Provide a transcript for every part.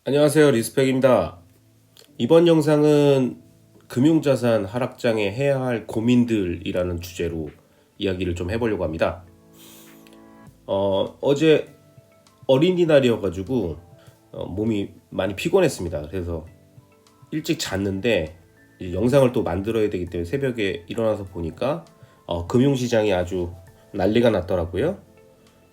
안녕하세요, 리스펙입니다. 이번 영상은 금융자산 하락장에 해야 할 고민들이라는 주제로 이야기를 좀 해보려고 합니다. 어제 어린이날이어가지고 몸이 많이 피곤했습니다. 그래서 일찍 잤는데 이제 영상을 또 만들어야 되기 때문에 새벽에 일어나서 보니까 금융시장이 아주 난리가 났더라고요.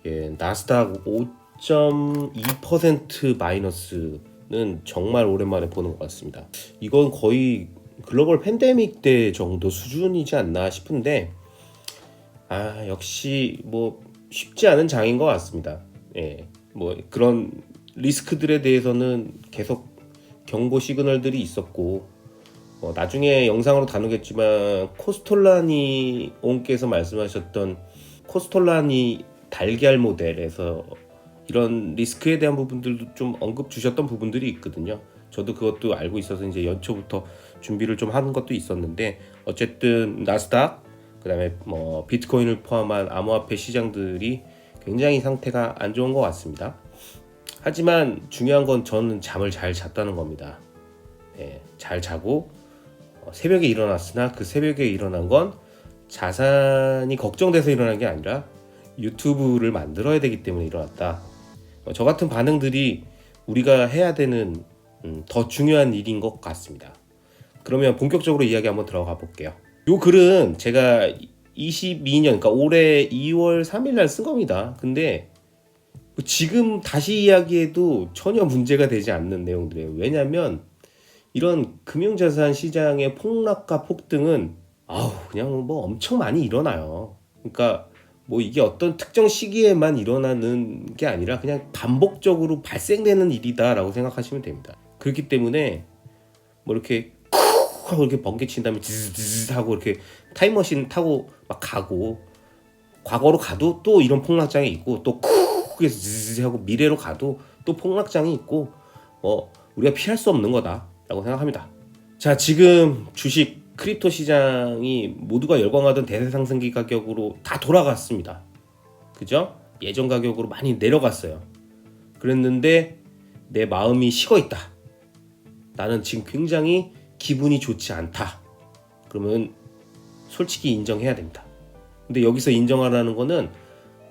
예, 나스닥 5.2% 마이너스는 정말 오랜만에 보는 것 같습니다. 이건 거의 글로벌 팬데믹 때 정도 수준이지 않나 싶은데, 역시 뭐 쉽지 않은 장인 것 같습니다. 예, 뭐 그런 리스크들에 대해서는 계속 경고 시그널들이 있었고, 나중에 영상으로 다루겠지만 코스톨라니 온께서 말씀하셨던 코스톨라니 달걀 모델에서 이런 리스크에 대한 부분들도 좀 언급 주셨던 부분들이 있거든요. 저도 그것도 알고 있어서 이제 연초부터 준비를 좀 하는 것도 있었는데, 어쨌든 나스닥 그다음에 뭐 비트코인을 포함한 암호화폐 시장들이 굉장히 상태가 안 좋은 것 같습니다. 하지만 중요한 건 저는 잠을 잘 잤다는 겁니다. 잘 자고 새벽에 일어났으나 그 새벽에 일어난 건 자산이 걱정돼서 일어난 게 아니라 유튜브를 만들어야 되기 때문에 일어났다. 저 같은 반응들이 우리가 해야 되는 더 중요한 일인 것 같습니다. 그러면 본격적으로 이야기 한번 들어가 볼게요. 이 글은 제가 22년, 그러니까 올해 2월 3일 날 쓴 겁니다. 근데 지금 다시 이야기해도 전혀 문제가 되지 않는 내용들이에요. 왜냐하면 이런 금융자산 시장의 폭락과 폭등은 그냥 뭐 엄청 많이 일어나요. 그러니까 뭐 이게 어떤 특정 시기에만 일어나는 게 아니라 그냥 반복적으로 발생되는 일이다라고 생각하시면 됩니다. 그렇기 때문에 뭐 이렇게 쿡 하고 이렇게 번개친 다음에 지즈지즈 하고 이렇게 타임머신 타고 막 가고, 과거로 가도 또 이런 폭락장이 있고, 또 쿡 해서 지즈지 하고 미래로 가도 또 폭락장이 있고, 우리가 피할 수 없는 거다라고 생각합니다. 자, 지금 주식 크립토 시장이 모두가 열광하던 대세 상승기 가격으로 다 돌아갔습니다. 그죠? 예전 가격으로 많이 내려갔어요. 그랬는데 내 마음이 식어 있다. 나는 지금 굉장히 기분이 좋지 않다. 그러면 솔직히 인정해야 됩니다. 근데 여기서 인정하라는 거는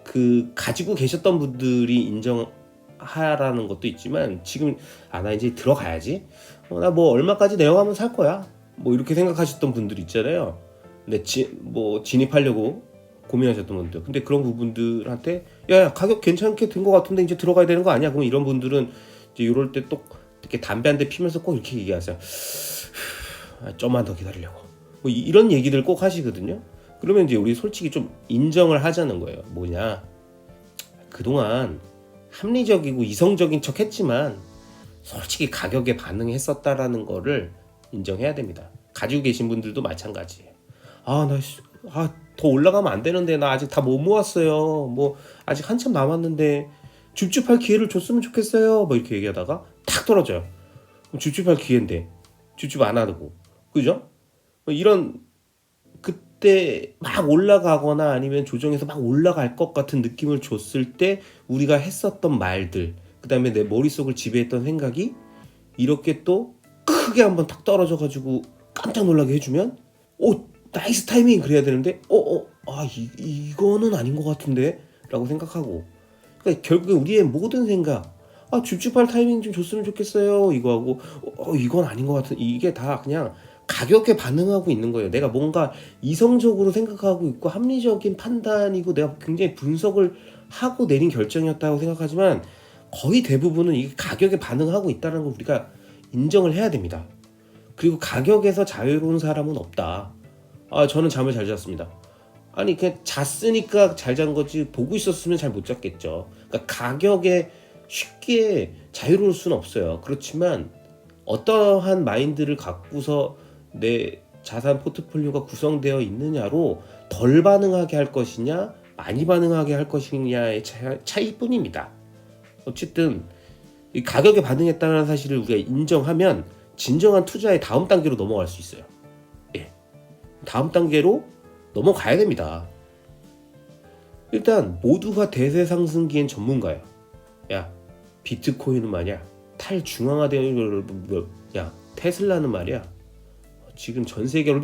그 가지고 계셨던 분들이 인정하라는 것도 있지만, 지금 나 이제 들어가야지. 나 뭐 얼마까지 내려가면 살 거야. 뭐 이렇게 생각하셨던 분들 있잖아요. 근데 진입하려고 고민하셨던 분들. 근데 그런 부분들한테 야, 가격 괜찮게 된 것 같은데 이제 들어가야 되는 거 아니야? 그럼 이런 분들은 이제 이럴 때 또 이렇게 담배 한 대 피면서 꼭 이렇게 얘기하세요. 좀만 더 기다리려고. 뭐 이런 얘기들 꼭 하시거든요. 그러면 이제 우리 솔직히 좀 인정을 하자는 거예요. 뭐냐? 그동안 합리적이고 이성적인 척 했지만 솔직히 가격에 반응했었다라는 거를 인정해야 됩니다. 가지고 계신 분들도 마찬가지예요. 더 올라가면 안 되는데 나 아직 다 못 모았어요. 뭐 아직 한참 남았는데 줍줍할 기회를 줬으면 좋겠어요. 뭐 이렇게 얘기하다가 탁 떨어져요. 그럼 줍줍할 기회인데 줍줍 안 하고, 그죠? 이런, 그때 막 올라가거나 아니면 조정해서 막 올라갈 것 같은 느낌을 줬을 때 우리가 했었던 말들, 그 다음에 내 머릿속을 지배했던 생각이 이렇게 또 크게 한번 탁 떨어져가지고 깜짝 놀라게 해주면, 나이스 타이밍 그래야 되는데, 이거는 아닌 것 같은데 라고 생각하고, 그러니까 결국에 우리의 모든 생각, 줍줍할 타이밍 좀 줬으면 좋겠어요 이거 하고, 이건 아닌 것 같은, 이게 다 그냥 가격에 반응하고 있는 거예요. 내가 뭔가 이성적으로 생각하고 있고 합리적인 판단이고 내가 굉장히 분석을 하고 내린 결정이었다고 생각하지만, 거의 대부분은 이 가격에 반응하고 있다는 걸 우리가 인정을 해야 됩니다. 그리고 가격에서 자유로운 사람은 없다. 저는 잠을 잘 잤습니다. 아니 그냥 잤으니까 잘 잔 거지, 보고 있었으면 잘 못 잤겠죠. 그러니까 가격에 쉽게 자유로울 수는 없어요. 그렇지만 어떠한 마인드를 갖고서 내 자산 포트폴리오가 구성되어 있느냐로 덜 반응하게 할 것이냐 많이 반응하게 할 것이냐의 차이뿐입니다. 어쨌든 이 가격에 반응했다는 사실을 우리가 인정하면 진정한 투자의 다음 단계로 넘어갈 수 있어요. 다음 단계로 넘어가야 됩니다. 일단 모두가 대세 상승기엔 전문가야. 야, 비트코인은 말이야 탈중앙화되어 야 테슬라는 말이야 지금 전 세계로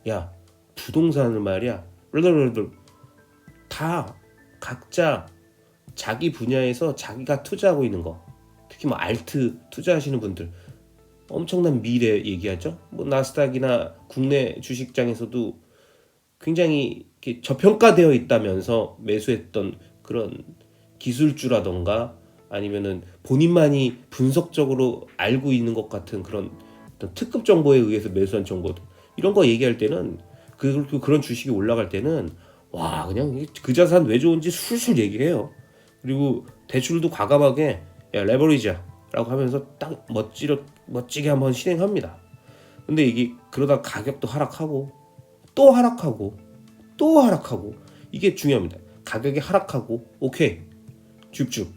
야 부동산은 말이야 다 각자 자기 분야에서 자기가 투자하고 있는 거 특히 뭐 알트 투자하시는 분들 엄청난 미래 얘기하죠. 뭐 나스닥이나 국내 주식장에서도 굉장히 이렇게 저평가되어 있다면서 매수했던 그런 기술주라던가 아니면은 본인만이 분석적으로 알고 있는 것 같은 그런 어떤 특급 정보에 의해서 매수한 정보들 이런 거 얘기할 때는 그런 주식이 올라갈 때는 와 그냥 그 자산 왜 좋은지 술술 얘기해요. 그리고 대출도 과감하게 야 레버리지야 라고 하면서 딱 멋지게 한번 실행합니다. 근데 이게 그러다 가격도 하락하고 또 하락하고 또 하락하고 이게 중요합니다. 가격이 하락하고 오케이 줍줍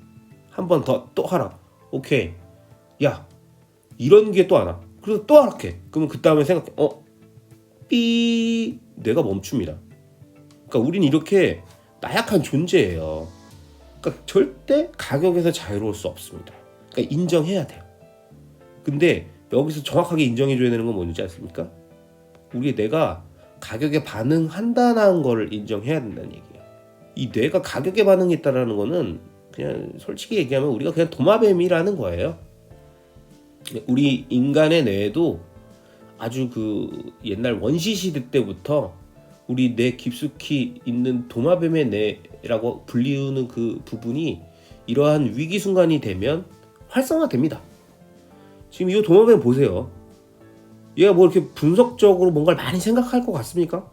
한 번 더 또 하락 오케이 야 이런 게 또 안 와. 그래서 또 하락해. 그러면 그 다음에 생각해 삐 내가 멈춥니다. 그러니까 우린 이렇게 나약한 존재예요. 그러니까 절대 가격에서 자유로울 수 없습니다. 그러니까 인정해야 돼요. 근데 여기서 정확하게 인정해줘야 되는 건 뭔지 아십니까? 우리 뇌가 가격에 반응한다는 걸 인정해야 된다는 얘기예요. 이 뇌가 가격에 반응했다라는 거는 그냥 솔직히 얘기하면 우리가 그냥 도마뱀이라는 거예요. 우리 인간의 뇌에도 아주 그 옛날 원시 시대 때부터 우리 뇌 깊숙이 있는 도마뱀의 뇌라고 불리우는 그 부분이 이러한 위기 순간이 되면 활성화됩니다. 지금 이 도마뱀 보세요. 얘가 뭐 이렇게 분석적으로 뭔가를 많이 생각할 것 같습니까?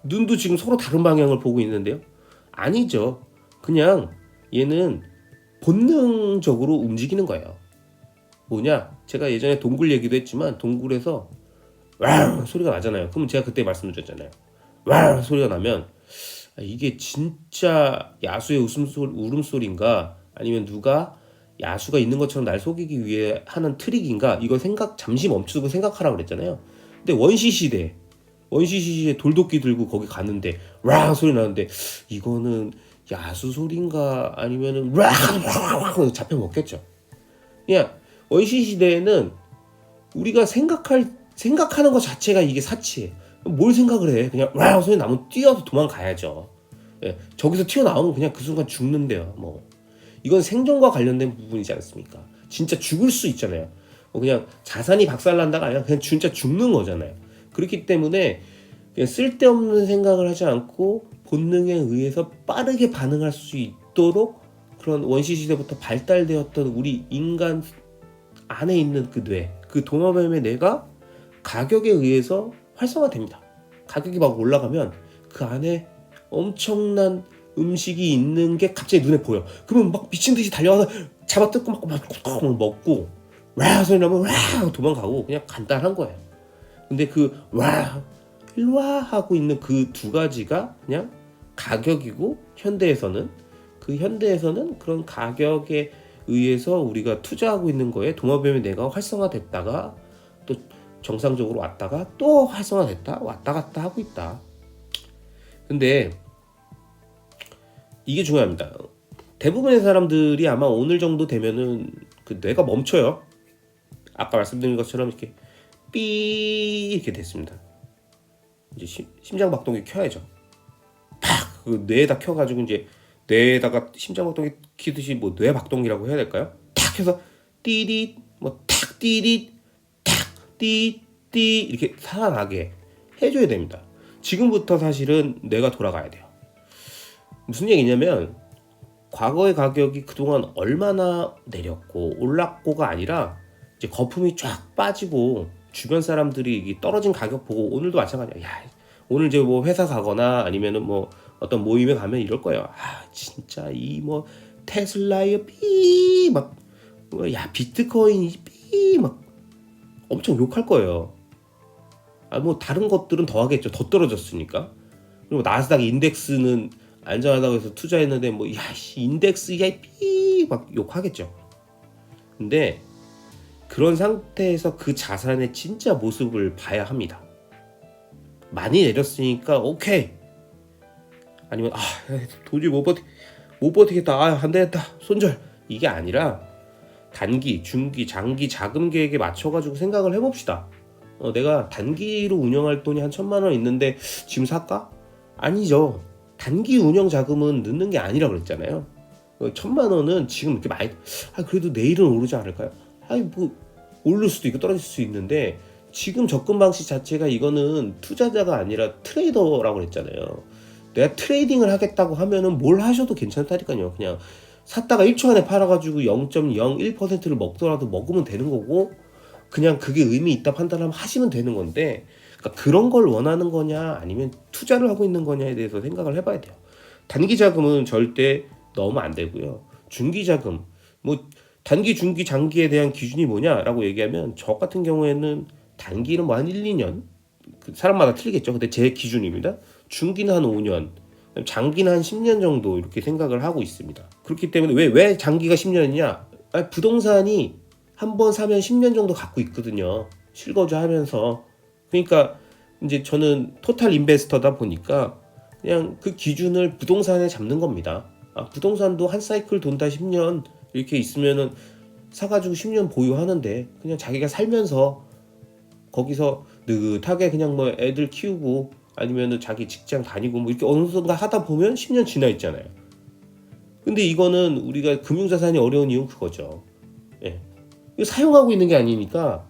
눈도 지금 서로 다른 방향을 보고 있는데요. 아니죠. 그냥 얘는 본능적으로 움직이는 거예요. 뭐냐? 제가 예전에 동굴 얘기도 했지만 동굴에서 와 소리가 나잖아요. 그럼 제가 그때 말씀드렸잖아요. 와 소리가 나면 이게 진짜 야수의 울음소리인가 아니면 누가 야수가 있는 것처럼 날 속이기 위해 하는 트릭인가 이걸 잠시 멈추고 생각하라고 그랬잖아요. 근데 원시 시대에 돌도끼 들고 거기 갔는데 와 소리 나는데 이거는 야수 소리인가 아니면은 와 잡혀 먹겠죠. 그냥 원시 시대에는 우리가 생각하는 것 자체가 이게 사치예요. 뭘 생각을 해? 그냥 와 소리 나면 뛰어서 도망가야죠. 예, 저기서 튀어나오면 그냥 그 순간 죽는데요. 뭐 이건 생존과 관련된 부분이지 않습니까? 진짜 죽을 수 있잖아요. 그냥 자산이 박살난다가 아니라 그냥 진짜 죽는 거잖아요. 그렇기 때문에 그냥 쓸데없는 생각을 하지 않고 본능에 의해서 빠르게 반응할 수 있도록 그런 원시시대부터 발달되었던 우리 인간 안에 있는 그 뇌, 그 도마뱀의 뇌가 가격에 의해서 활성화됩니다. 가격이 막 올라가면 그 안에 엄청난 음식이 있는 게 갑자기 눈에 보여. 그러면 막 미친 듯이 달려와서 잡아뜯고 막 먹고 와 소리 나면 와 도망가고 그냥 간단한 거예요. 근데 그 와 일와 하고 있는 그 두 가지가 그냥 가격이고 현대에서는 그런 가격에 의해서 우리가 투자하고 있는 거에 도마뱀의 뇌가 활성화됐다가 또 정상적으로 왔다가 또 활성화됐다 왔다 갔다 하고 있다. 근데 이게 중요합니다. 대부분의 사람들이 아마 오늘 정도 되면은 그 뇌가 멈춰요. 아까 말씀드린 것처럼 이렇게 삐 이렇게 됐습니다. 이제 심장 박동기 켜야죠. 팍 그 뇌에다 켜가지고 이제 뇌에다가 심장 박동기 키듯이 뭐 뇌 박동기라고 해야 될까요? 탁 해서 띠릿 뭐탁 띠릿 탁 띠띠 이렇게 살아나게 해줘야 됩니다. 지금부터 사실은 뇌가 돌아가야 돼요. 무슨 얘기냐면 과거의 가격이 그동안 얼마나 내렸고 올랐고가 아니라 이제 거품이 쫙 빠지고 주변 사람들이 떨어진 가격 보고 오늘도 마찬가지야. 야, 오늘 이제 뭐 회사 가거나 아니면은 뭐 어떤 모임에 가면 이럴 거예요. 아 진짜 이 뭐 테슬라의 삐 막 야 비트코인이 삐 막 엄청 욕할 거예요. 아 뭐 다른 것들은 더 하겠죠. 더 떨어졌으니까. 그리고 나스닥 인덱스는 안전하다고 해서 투자했는데 뭐 야 인덱스 야 삐 막 욕하겠죠. 근데 그런 상태에서 그 자산의 진짜 모습을 봐야 합니다. 많이 내렸으니까 오케이. 아니면 도저히 못 버티겠다. 안 되겠다. 손절. 이게 아니라 단기, 중기, 장기 자금 계획에 맞춰가지고 생각을 해봅시다. 내가 단기로 운영할 돈이 한 1,000만 원 있는데 지금 살까? 아니죠. 단기 운영 자금은 넣는 게 아니라 그랬잖아요. 1,000만 원은 지금 이렇게 많이, 그래도 내일은 오르지 않을까요? 뭐 오를 수도 있고 떨어질 수 있는데, 지금 접근 방식 자체가 이거는 투자자가 아니라 트레이더라고 그랬잖아요. 내가 트레이딩을 하겠다고 하면은 뭘 하셔도 괜찮다니까요. 그냥 샀다가 1초 안에 팔아가지고 0.01%를 먹더라도 먹으면 되는 거고, 그냥 그게 의미 있다 판단하면 하시면 되는 건데, 그러니까 그런 걸 원하는 거냐 아니면 투자를 하고 있는 거냐에 대해서 생각을 해봐야 돼요. 단기 자금은 절대 넣으면 안 되고요. 중기 자금, 뭐 단기, 중기, 장기에 대한 기준이 뭐냐라고 얘기하면, 저 같은 경우에는 단기는 뭐 한 1, 2년, 사람마다 틀리겠죠. 근데 제 기준입니다. 중기는 한 5년, 장기는 한 10년 정도 이렇게 생각을 하고 있습니다. 그렇기 때문에 왜 장기가 10년이냐? 부동산이 한 번 사면 10년 정도 갖고 있거든요. 실거주 하면서. 그러니까 이제 저는 토탈 인베스터다 보니까 그냥 그 기준을 부동산에 잡는 겁니다. 부동산도 한 사이클 돈다 10년 이렇게 있으면은 사가지고 10년 보유하는데, 그냥 자기가 살면서 거기서 느긋하게 그냥 뭐 애들 키우고 아니면은 자기 직장 다니고 뭐 이렇게 어느 순간 하다 보면 10년 지나 있잖아요. 근데 이거는 우리가 금융자산이 어려운 이유는 그거죠. 예. 이거 사용하고 있는 게 아니니까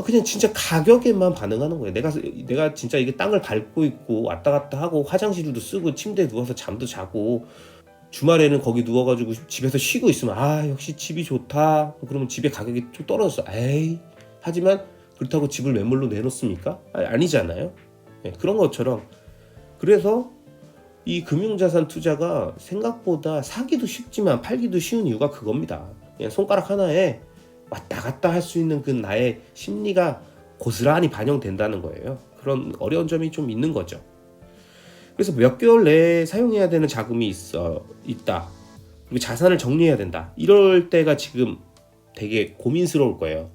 그냥 진짜 가격에만 반응하는 거예요. 내가 진짜 이게 땅을 밟고 있고 왔다 갔다 하고 화장실도 쓰고 침대에 누워서 잠도 자고, 주말에는 거기 누워가지고 집에서 쉬고 있으면 역시 집이 좋다. 그러면 집의 가격이 좀 떨어졌어. 에이. 하지만 그렇다고 집을 매물로 내놓습니까? 아니잖아요. 네, 그런 것처럼. 그래서 이 금융자산 투자가 생각보다 사기도 쉽지만 팔기도 쉬운 이유가 그겁니다. 그냥 손가락 하나에 왔다 갔다 할 수 있는 그 나의 심리가 고스란히 반영된다는 거예요. 그런 어려운 점이 좀 있는 거죠. 그래서 몇 개월 내에 사용해야 되는 자금이 있다. 그리고 자산을 정리해야 된다. 이럴 때가 지금 되게 고민스러울 거예요.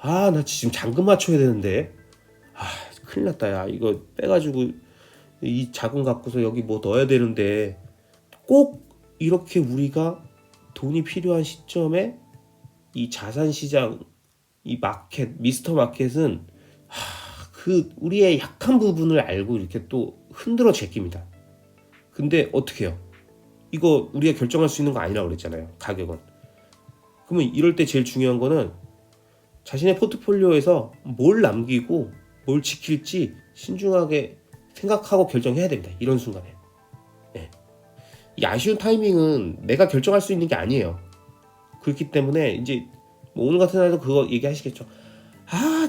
나 지금 잔금 맞춰야 되는데. 큰일 났다. 야, 이거 빼가지고 이 자금 갖고서 여기 뭐 넣어야 되는데. 꼭 이렇게 우리가 돈이 필요한 시점에 이 자산시장, 이 마켓, 미스터 마켓은 그 우리의 약한 부분을 알고 이렇게 또 흔들어 제낍니다. 근데 어떻게 해요? 이거 우리가 결정할 수 있는 거 아니라고 그랬잖아요. 가격은. 그러면 이럴 때 제일 중요한 거는 자신의 포트폴리오에서 뭘 남기고 뭘 지킬지 신중하게 생각하고 결정해야 됩니다. 이런 순간에. 네. 이 아쉬운 타이밍은 내가 결정할 수 있는 게 아니에요. 그렇기 때문에 이제 뭐 오늘 같은 날도 그거 얘기하시겠죠.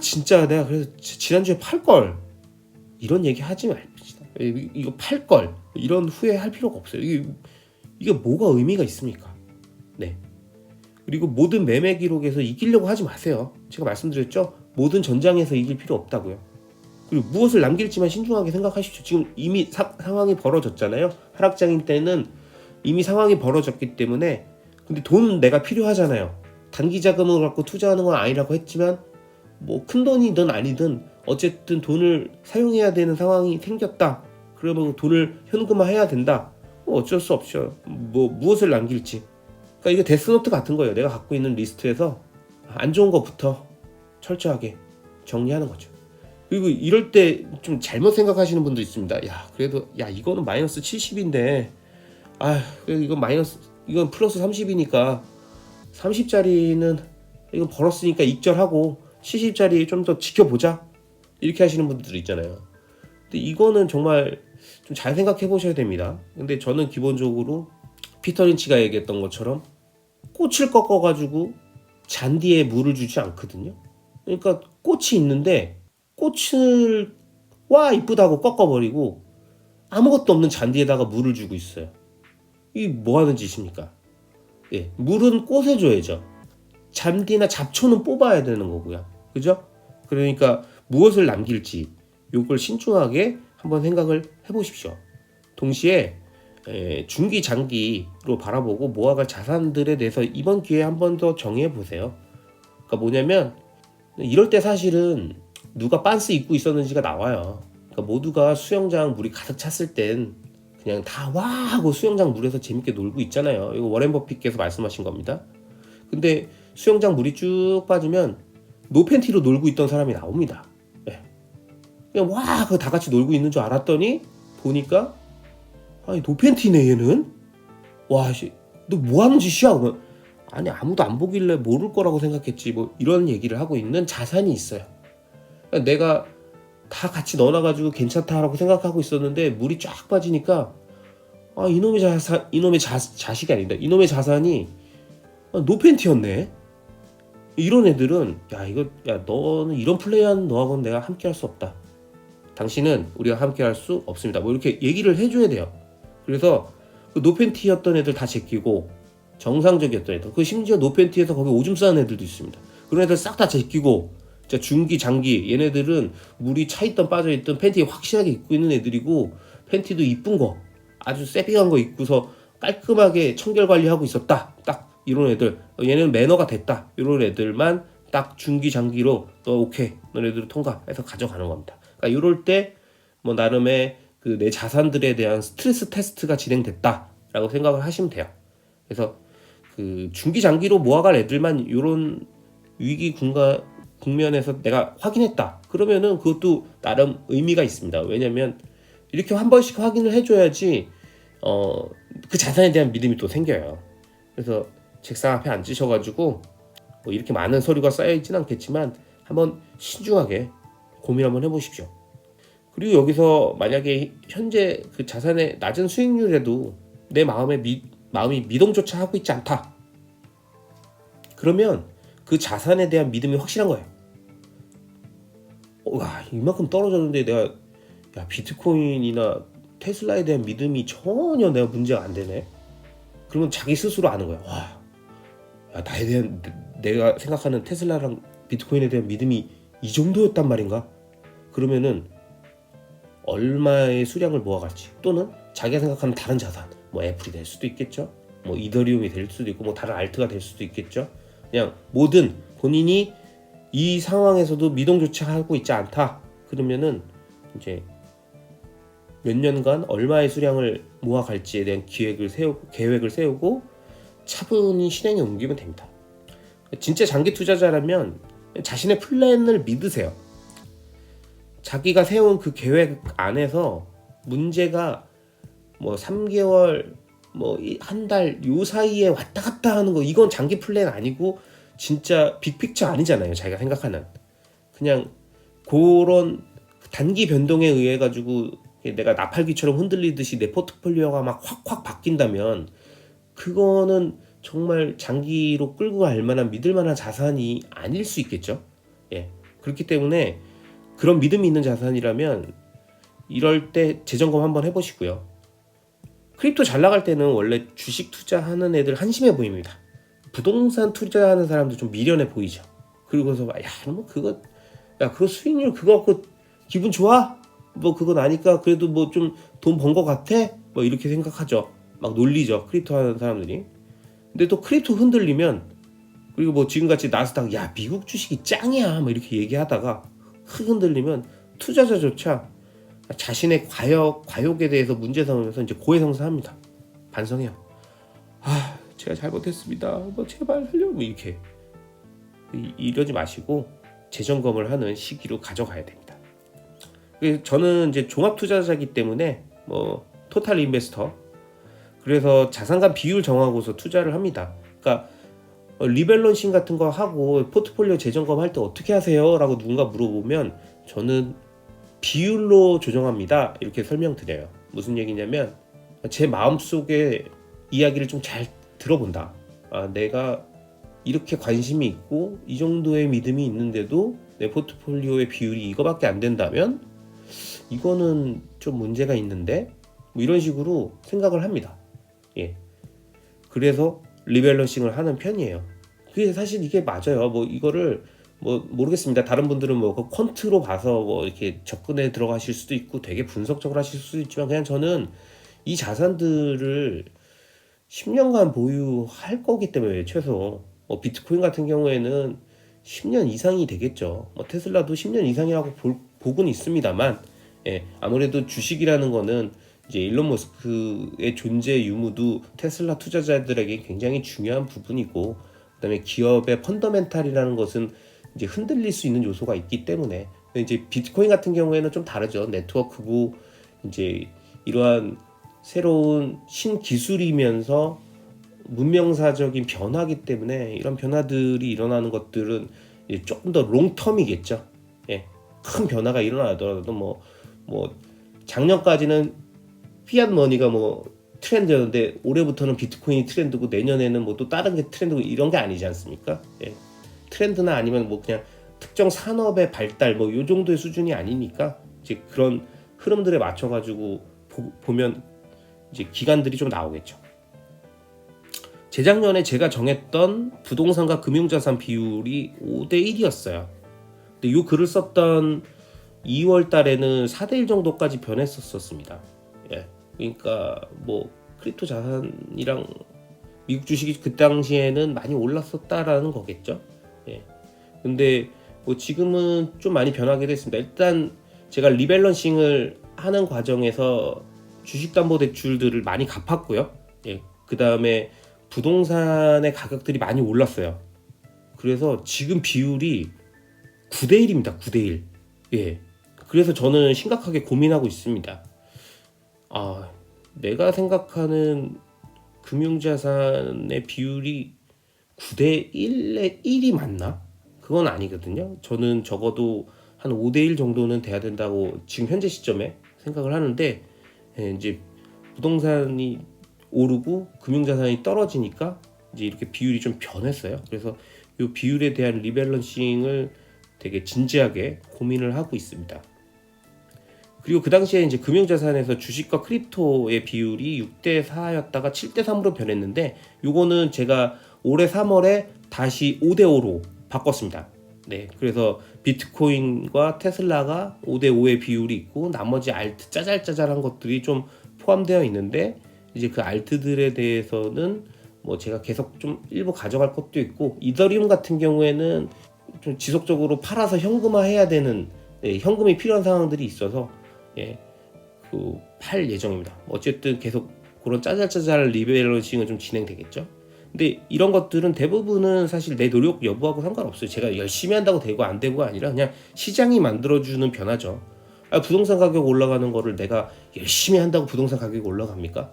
진짜 내가 그래서 지난주에 팔걸, 이런 얘기 하지 말읍시다. 이거 팔걸, 이런 후회할 필요가 없어요. 이게 뭐가 의미가 있습니까? 네. 그리고 모든 매매 기록에서 이기려고 하지 마세요. 제가 말씀드렸죠. 모든 전장에서 이길 필요 없다고요. 그리고 무엇을 남길지만 신중하게 생각하십시오. 지금 이미 상황이 벌어졌잖아요. 하락장인 때는 이미 상황이 벌어졌기 때문에. 근데 돈 내가 필요하잖아요. 단기 자금을 갖고 투자하는 건 아니라고 했지만 뭐 큰 돈이든 아니든 어쨌든 돈을 사용해야 되는 상황이 생겼다. 그러면 돈을 현금화해야 된다. 어쩔 수 없죠. 무엇을 남길지. 그러니까 이게 데스노트 같은 거예요. 내가 갖고 있는 리스트에서 안 좋은 것부터 철저하게 정리하는 거죠. 그리고 이럴 때 좀 잘못 생각하시는 분도 있습니다. 그래도 이거는 마이너스 70인데 이건 플러스 30이니까 30짜리는 이건 벌었으니까 익절하고 70짜리 좀 더 지켜보자, 이렇게 하시는 분들 있잖아요. 근데 이거는 정말 좀 잘 생각해 보셔야 됩니다. 근데 저는 기본적으로 피터 린치가 얘기했던 것처럼 꽃을 꺾어가지고 잔디에 물을 주지 않거든요. 그러니까 꽃이 있는데 꽃을 이쁘다고 꺾어버리고 아무것도 없는 잔디에다가 물을 주고 있어요. 이게 뭐 하는 짓입니까? 물은 꽃에 줘야죠. 잔디나 잡초는 뽑아야 되는 거고요. 그죠? 그러니까 무엇을 남길지 요걸 신중하게 한번 생각을 해보십시오. 동시에 중기 장기로 바라보고 모아갈 자산들에 대해서 이번 기회에 한 번 더 정의해 보세요. 그러니까 뭐냐면 이럴 때 사실은 누가 빤스 입고 있었는지가 나와요. 그러니까 모두가 수영장 물이 가득 찼을 땐 그냥 다 하고 수영장 물에서 재밌게 놀고 있잖아요. 이거 워렌 버핏께서 말씀하신 겁니다. 근데 수영장 물이 쭉 빠지면 노팬티로 놀고 있던 사람이 나옵니다. 예. 그냥 와, 그 다 같이 놀고 있는 줄 알았더니 보니까 아니 노팬티네 얘는. 와, 너 뭐 하는 짓이야? 그러면 아니 아무도 안 보길래 모를 거라고 생각했지. 뭐 이런 얘기를 하고 있는 자산이 있어요. 그러니까 내가 다 같이 넣어놔가지고 괜찮다라고 생각하고 있었는데 물이 쫙 빠지니까 아 이놈의 자식이 아니다. 이놈의 자산이 노팬티였네. 이런 애들은 야 너는 이런 플레이하는 너하고는 내가 함께 할 수 없다. 당신은 우리가 함께 할 수 없습니다. 뭐 이렇게 얘기를 해줘야 돼요. 그래서 그 노팬티였던 애들 다 제끼고 정상적이었던 애들, 그 심지어 노팬티에서 거기 오줌 싸는 애들도 있습니다. 그런 애들 싹 다 제끼고 중기 장기 얘네들은 물이 차있던 빠져있던 팬티 확실하게 입고 있는 애들이고 팬티도 이쁜 거 아주 세비한 거 입고서 깔끔하게 청결 관리하고 있었다. 딱 이런 애들, 얘네는 매너가 됐다. 이런 애들만 딱 중기 장기로 너 오케이 너네들 통과해서 가져가는 겁니다. 그러니까 이럴 때 뭐 나름의 그 내 자산들에 대한 스트레스 테스트가 진행됐다라고 생각을 하시면 돼요. 그래서 그 중기 장기로 모아갈 애들만 이런 위기 국면에서 내가 확인했다. 그러면은 그것도 나름 의미가 있습니다. 왜냐면 이렇게 한 번씩 확인을 해줘야지 그 자산에 대한 믿음이 또 생겨요. 그래서 책상 앞에 앉으셔가지고 뭐 이렇게 많은 서류가 쌓여있진 않겠지만 한번 신중하게 고민 한번 해보십시오. 그리고 여기서 만약에 현재 그 자산의 낮은 수익률에도 내 마음이 미동조차 하고 있지 않다. 그러면 그 자산에 대한 믿음이 확실한 거예요. 와, 이만큼 떨어졌는데 내가 비트코인이나 테슬라에 대한 믿음이 전혀 내가 문제가 안 되네. 그러면 자기 스스로 아는 거야. 와, 나에 대한 내가 생각하는 테슬라랑 비트코인에 대한 믿음이 이 정도였단 말인가? 그러면은 얼마의 수량을 모아갈지, 또는 자기가 생각하는 다른 자산, 뭐 애플이 될 수도 있겠죠. 뭐 이더리움이 될 수도 있고 뭐 다른 알트가 될 수도 있겠죠. 그냥 뭐든 본인이 이 상황에서도 미동조차 하고 있지 않다. 그러면은 이제 몇 년간 얼마의 수량을 모아갈지에 대한 계획을 세우고 차분히 실행에 옮기면 됩니다. 진짜 장기 투자자라면 자신의 플랜을 믿으세요. 자기가 세운 그 계획 안에서 문제가 뭐 3개월 뭐 한 달 요 사이에 왔다 갔다 하는 거, 이건 장기 플랜 아니고 진짜 빅픽처 아니잖아요. 자기가 생각하는 그냥 그런 단기 변동에 의해 가지고 내가 나팔기처럼 흔들리듯이 내 포트폴리오가 막 확확 바뀐다면 그거는 정말 장기로 끌고 갈 만한 믿을 만한 자산이 아닐 수 있겠죠. 예. 그렇기 때문에 그런 믿음이 있는 자산이라면 이럴 때 재점검 한번 해보시고요. 크립토 잘 나갈 때는 원래 주식 투자하는 애들 한심해 보입니다. 부동산 투자하는 사람도 좀 미련해 보이죠. 그러고서 뭐 그거 수익률 그거 갖고 기분 좋아? 뭐 그건 아니까 그래도 뭐 좀 돈 번 거 같아? 뭐 이렇게 생각하죠. 막 놀리죠. 크립토 하는 사람들이. 근데 또 크립토 흔들리면, 그리고 뭐 지금같이 나스닥 미국 주식이 짱이야 뭐 이렇게 얘기하다가 크게 흔들리면 투자자조차 자신의 과욕에 대해서 문제 삼으면서 이제 고해성사합니다. 반성해요. 제가 잘못했습니다. 뭐 제발 살려. 뭐 이렇게 이러지 마시고 재점검을 하는 시기로 가져가야 됩니다. 저는 이제 종합 투자자이기 때문에 뭐 토탈 인베스터, 그래서 자산간 비율 정하고서 투자를 합니다. 그러니까 리밸런싱 같은 거 하고 포트폴리오 재점검 할 때 어떻게 하세요? 라고 누군가 물어보면 저는 비율로 조정합니다. 이렇게 설명드려요. 무슨 얘기냐면 제 마음속에 이야기를 좀 잘 들어본다. 내가 이렇게 관심이 있고 이 정도의 믿음이 있는데도 내 포트폴리오의 비율이 이거밖에 안 된다면 이거는 좀 문제가 있는데, 뭐 이런 식으로 생각을 합니다. 예. 그래서 리밸런싱을 하는 편이에요. 그게 사실 이게 맞아요. 뭐 이거를 뭐 모르겠습니다. 다른 분들은 뭐 그 퀀트로 봐서 뭐 이렇게 접근해 들어가실 수도 있고 되게 분석적으로 하실 수도 있지만, 그냥 저는 이 자산들을 10년간 보유할 거기 때문에 최소 뭐 비트코인 같은 경우에는 10년 이상이 되겠죠. 뭐 테슬라도 10년 이상이라고 보고는 있습니다만, 예, 아무래도 주식이라는 거는 이제 일론 머스크의 존재 유무도 테슬라 투자자들에게 굉장히 중요한 부분이고, 그다음에 기업의 펀더멘탈이라는 것은 이제 흔들릴 수 있는 요소가 있기 때문에 이제 비트코인 같은 경우에는 좀 다르죠. 네트워크고 이제 이러한 새로운 신기술이면서 문명사적인 변화기 때문에 이런 변화들이 일어나는 것들은 이제 조금 더 롱텀이겠죠. 예, 큰 변화가 일어나더라도 뭐 작년까지는 피앗 머니가 뭐 트렌드였는데 올해부터는 비트코인이 트렌드고 내년에는 뭐 또 다른 게 트렌드고 이런 게 아니지 않습니까? 예. 트렌드나 아니면 뭐 그냥 특정 산업의 발달 뭐 요 정도의 수준이 아니니까 이제 그런 흐름들에 맞춰 가지고 보면 이제 기간들이 좀 나오겠죠. 재작년에 제가 정했던 부동산과 금융자산 비율이 5대1이었어요. 근데 이 글을 썼던 2월 달에는 4대1 정도까지 변했었습니다. 예. 그러니까 뭐 크립토 자산이랑 미국 주식이 그 당시에는 많이 올랐었다라는 거겠죠. 예. 근데 뭐 지금은 좀 많이 변하게 됐습니다. 일단 제가 리밸런싱을 하는 과정에서 주식담보대출들을 많이 갚았고요. 예. 그 다음에 부동산의 가격들이 많이 올랐어요. 그래서 지금 비율이 9대1입니다. 9대1. 예. 그래서 저는 심각하게 고민하고 있습니다. 내가 생각하는 금융자산의 비율이 9대1에 1이 맞나? 그건 아니거든요. 저는 적어도 한 5대1 정도는 돼야 된다고 지금 현재 시점에 생각을 하는데, 이제 부동산이 오르고 금융자산이 떨어지니까 이제 이렇게 비율이 좀 변했어요. 그래서 이 비율에 대한 리밸런싱을 되게 진지하게 고민을 하고 있습니다. 그리고 그 당시에 이제 금융자산에서 주식과 크립토의 비율이 6대4였다가 7대3으로 변했는데, 요거는 제가 올해 3월에 다시 5대5로 바꿨습니다. 네, 그래서 비트코인과 테슬라가 5대5의 비율이 있고 나머지 알트 짜잘짜잘한 것들이 좀 포함되어 있는데, 이제 그 알트들에 대해서는 뭐 제가 계속 좀 일부 가져갈 것도 있고, 이더리움 같은 경우에는 좀 지속적으로 팔아서 현금화해야 되는, 현금이 필요한 상황들이 있어서 팔 예정입니다. 어쨌든 계속 그런 짜잘짜잘 리밸런싱은 좀 진행되겠죠. 근데 이런 것들은 대부분은 사실 내 노력 여부하고 상관없어요. 제가 열심히 한다고 되고 안 되고가 아니라 그냥 시장이 만들어주는 변화죠. 부동산 가격 올라가는 거를 내가 열심히 한다고 부동산 가격이 올라갑니까?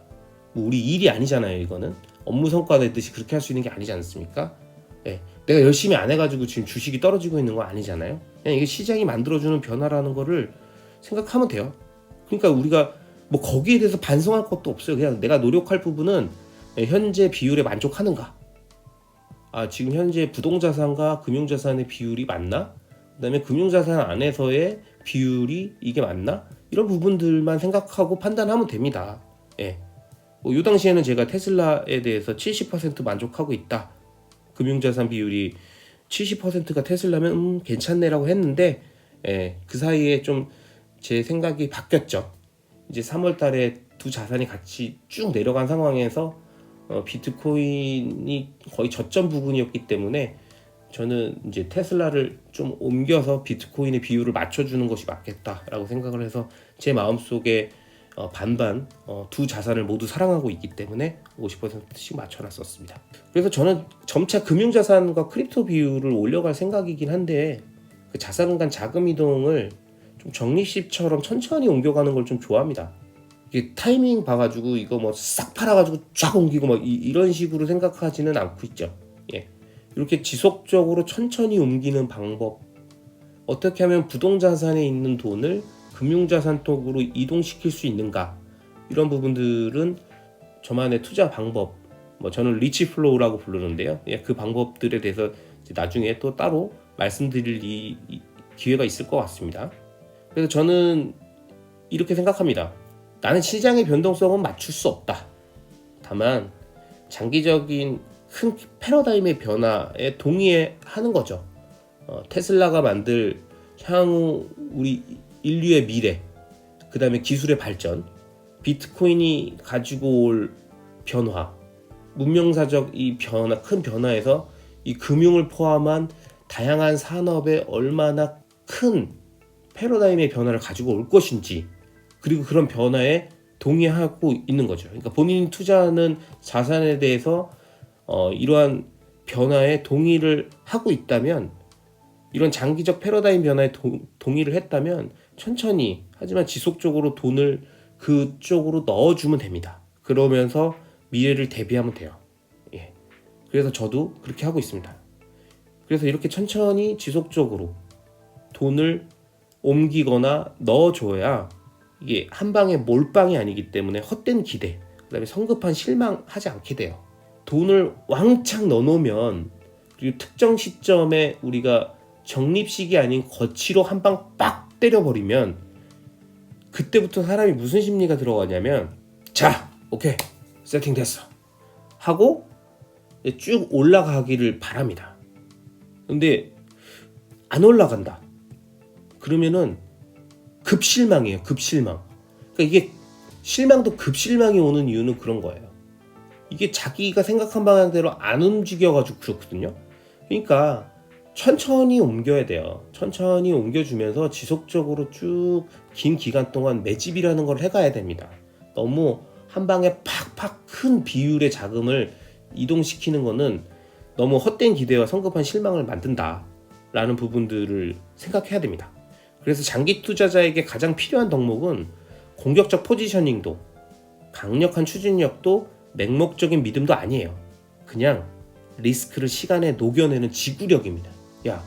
뭐 우리 일이 아니잖아요. 이거는 업무 성과 내듯이 그렇게 할 수 있는 게 아니지 않습니까? 내가 열심히 안 해가지고 지금 주식이 떨어지고 있는 거 아니잖아요. 그냥 이게 시장이 만들어주는 변화라는 거를 생각하면 돼요. 그러니까 우리가 뭐 거기에 대해서 반성할 것도 없어요. 그냥 내가 노력할 부분은 현재 비율에 만족하는가? 지금 현재 부동자산과 금융자산의 비율이 맞나? 그다음에 금융자산 안에서의 비율이 이게 맞나? 이런 부분들만 생각하고 판단하면 됩니다. 요 당시에는 제가 테슬라에 대해서 70% 만족하고 있다. 금융자산 비율이 70%가 테슬라면 괜찮네라고 했는데, 그 사이에 좀 제 생각이 바뀌었죠. 이제 3월 달에 두 자산이 같이 쭉 내려간 상황에서 비트코인이 거의 저점 부근이었기 때문에 저는 이제 테슬라를 좀 옮겨서 비트코인의 비율을 맞춰주는 것이 맞겠다라고 생각을 해서 제 마음속에 반반 두 자산을 모두 사랑하고 있기 때문에 50%씩 맞춰놨었습니다. 그래서 저는 점차 금융자산과 크립토 비율을 올려갈 생각이긴 한데, 그 자산 간 자금 이동을 좀 적립식처럼 천천히 옮겨가는 걸 좀 좋아합니다. 이게 타이밍 봐가지고 이거 뭐 싹 팔아가지고 쫙 옮기고 막 이런 식으로 생각하지는 않고 있죠. 이렇게 지속적으로 천천히 옮기는 방법, 어떻게 하면 부동자산에 있는 돈을 금융자산 쪽으로 이동시킬 수 있는가, 이런 부분들은 저만의 투자 방법, 뭐 저는 리치 플로우라고 부르는데요. 그 방법들에 대해서 나중에 또 따로 말씀드릴 기회가 있을 것 같습니다. 그래서 저는 이렇게 생각합니다. 나는 시장의 변동성은 맞출 수 없다. 다만 장기적인 큰 패러다임의 변화에 동의하는 거죠. 테슬라가 만들 향후 우리 인류의 미래, 그 다음에 기술의 발전, 비트코인이 가지고 올 변화, 문명사적 이 변화, 큰 변화에서 이 금융을 포함한 다양한 산업에 얼마나 큰 패러다임의 변화를 가지고 올 것인지, 그리고 그런 변화에 동의하고 있는 거죠. 그러니까 본인이 투자하는 자산에 대해서 이러한 변화에 동의를 하고 있다면, 이런 장기적 패러다임 변화에 동의를 했다면 천천히 하지만 지속적으로 돈을 그쪽으로 넣어주면 됩니다. 그러면서 미래를 대비하면 돼요. 예. 그래서 저도 그렇게 하고 있습니다. 그래서 이렇게 천천히 지속적으로 돈을 옮기거나 넣어줘야 이게 한 방에 몰빵이 아니기 때문에 헛된 기대, 그다음에 성급한 실망하지 않게 돼요. 돈을 왕창 넣어놓으면, 그리고 특정 시점에 우리가 적립식이 아닌 거치로 한 방 빡 때려버리면, 그때부터 사람이 무슨 심리가 들어가냐면, 자, 오케이, 세팅됐어 하고 쭉 올라가기를 바랍니다. 근데 안 올라간다 그러면은 급실망이에요. 급실망. 그러니까 이게 실망도 급실망이 오는 이유는 그런 거예요. 이게 자기가 생각한 방향대로 안 움직여가지고 그렇거든요. 그러니까 천천히 옮겨야 돼요. 천천히 옮겨주면서 지속적으로 쭉 긴 기간 동안 매집이라는 걸 해가야 됩니다. 너무 한 방에 팍팍 큰 비율의 자금을 이동시키는 거는 너무 헛된 기대와 성급한 실망을 만든다라는 부분들을 생각해야 됩니다. 그래서 장기 투자자에게 가장 필요한 덕목은 공격적 포지셔닝도, 강력한 추진력도, 맹목적인 믿음도 아니에요. 그냥 리스크를 시간에 녹여내는 지구력입니다. 야,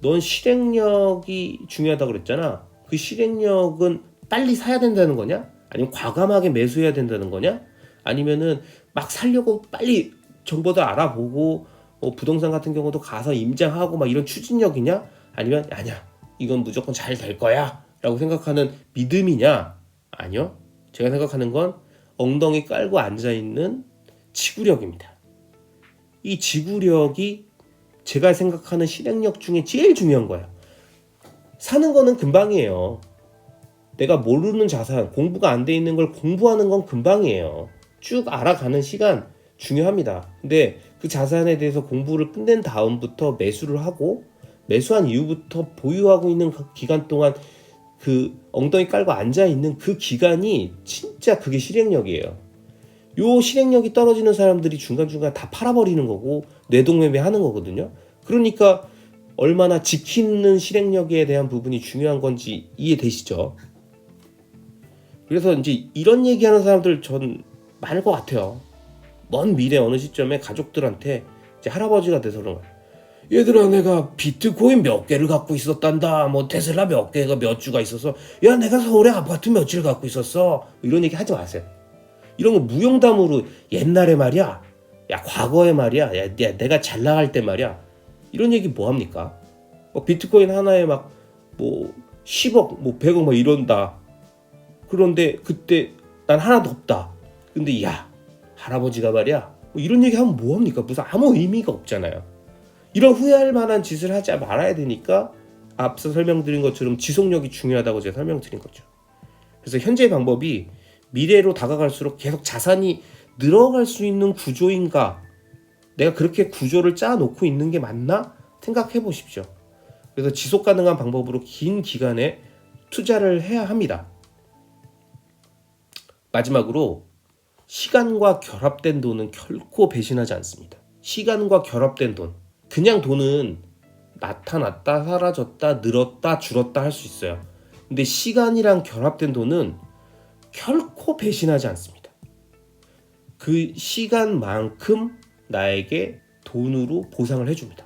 넌 실행력이 중요하다고 그랬잖아. 그 실행력은 빨리 사야 된다는 거냐? 아니면 과감하게 매수해야 된다는 거냐? 아니면은 막 살려고 빨리 정보들 알아보고 부동산 같은 경우도 가서 임장하고 막 이런 추진력이냐? 아니면 아니야, 이건 무조건 잘 될 거야 라고 생각하는 믿음이냐? 아니요, 제가 생각하는 건 엉덩이 깔고 앉아있는 지구력입니다. 이 지구력이 제가 생각하는 실행력 중에 제일 중요한 거야. 사는 거는 금방이에요. 내가 모르는 자산, 공부가 안 돼 있는 걸 공부하는 건 금방이에요. 쭉 알아가는 시간 중요합니다. 근데 그 자산에 대해서 공부를 끝낸 다음부터 매수를 하고, 매수한 이후부터 보유하고 있는 그 기간 동안 그 엉덩이 깔고 앉아있는 그 기간이 진짜 그게 실행력이에요. 요 실행력이 떨어지는 사람들이 중간중간 다 팔아버리는 거고 뇌동매매 하는 거거든요. 그러니까 얼마나 지키는 실행력에 대한 부분이 중요한 건지 이해되시죠? 그래서 이제 이런 얘기하는 사람들 전 많을 것 같아요. 먼 미래 어느 시점에 가족들한테 이제 할아버지가 돼서 그런 거예요. 얘들아, 내가 비트코인 몇 개를 갖고 있었단다. 뭐 테슬라 몇 개가 몇 주가 있어서, 야, 내가 서울에 아파트 몇 채를 갖고 있었어. 이런 얘기 하지 마세요. 이런 거 무용담으로 옛날에 말이야, 야 과거에 말이야, 야 내가 잘 나갈 때 말이야, 이런 얘기 뭐 합니까? 비트코인 하나에 막 뭐 10억 뭐 100억 뭐 이런다. 그런데 그때 난 하나도 없다. 근데 야, 할아버지가 말이야, 뭐 이런 얘기 하면 뭐 합니까? 무슨 아무 의미가 없잖아요. 이런 후회할 만한 짓을 하지 말아야 되니까 앞서 설명드린 것처럼 지속력이 중요하다고 제가 설명드린 거죠. 그래서 현재의 방법이 미래로 다가갈수록 계속 자산이 늘어갈 수 있는 구조인가, 내가 그렇게 구조를 짜놓고 있는 게 맞나 생각해 보십시오. 그래서 지속 가능한 방법으로 긴 기간에 투자를 해야 합니다. 마지막으로, 시간과 결합된 돈은 결코 배신하지 않습니다. 시간과 결합된 돈, 그냥 돈은 나타났다 사라졌다 늘었다 줄었다 할 수 있어요. 근데 시간이랑 결합된 돈은 결코 배신하지 않습니다. 그 시간만큼 나에게 돈으로 보상을 해줍니다.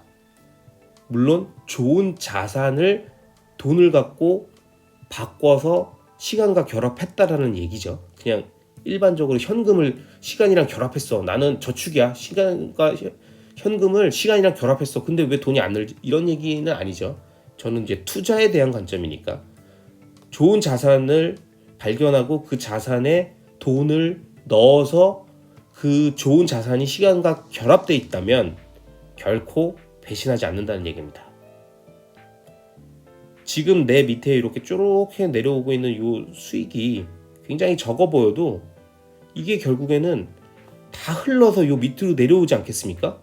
물론 좋은 자산을 돈을 갖고 바꿔서 시간과 결합했다라는 얘기죠. 그냥 일반적으로 현금을 시간이랑 결합했어, 나는 저축이야, 시간과 현금을 시간이랑 결합했어, 근데 왜 돈이 안 늘지, 이런 얘기는 아니죠. 저는 이제 투자에 대한 관점이니까 좋은 자산을 발견하고 그 자산에 돈을 넣어서 그 좋은 자산이 시간과 결합되어 있다면 결코 배신하지 않는다는 얘기입니다. 지금 내 밑에 이렇게 쪼록해 내려오고 있는 이 수익이 굉장히 적어 보여도 이게 결국에는 다 흘러서 이 밑으로 내려오지 않겠습니까?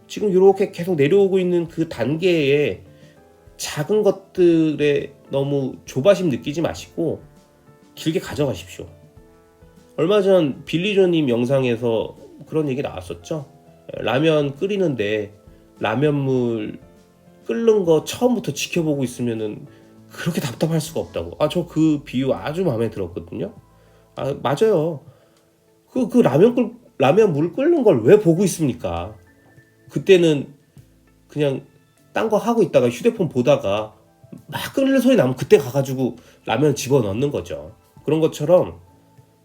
지금 이렇게 계속 내려오고 있는 그 단계에 작은 것들에 너무 조바심 느끼지 마시고 길게 가져가십시오. 얼마 전 빌리조님 영상에서 그런 얘기 나왔었죠. 라면 끓이는데 라면물 끓는 거 처음부터 지켜보고 있으면은 그렇게 답답할 수가 없다고. 저 그 비유 아주 마음에 들었거든요. 맞아요. 그 라면 물 끓는 걸 왜 보고 있습니까? 그때는 그냥 딴 거 하고 있다가 휴대폰 보다가 막 끓는 소리 나면 그때 가가지고 라면 집어넣는 거죠. 그런 것처럼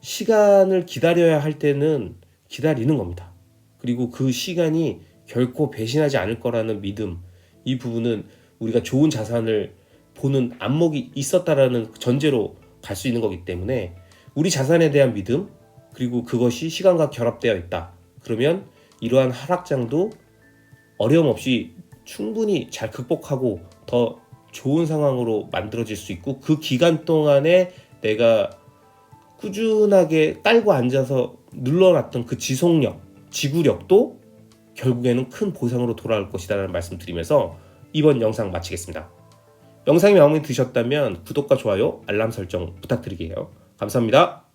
시간을 기다려야 할 때는 기다리는 겁니다. 그리고 그 시간이 결코 배신하지 않을 거라는 믿음, 이 부분은 우리가 좋은 자산을 보는 안목이 있었다라는 전제로 갈 수 있는 거기 때문에 우리 자산에 대한 믿음, 그리고 그것이 시간과 결합되어 있다. 그러면 이러한 하락장도 어려움 없이 충분히 잘 극복하고 더 좋은 상황으로 만들어질 수 있고, 그 기간 동안에 내가 꾸준하게 깔고 앉아서 눌러놨던 그 지속력, 지구력도 결국에는 큰 보상으로 돌아올 것이라는 말씀 드리면서 이번 영상 마치겠습니다. 영상이 마음에 드셨다면 구독과 좋아요, 알람 설정 부탁드릴게요. 감사합니다.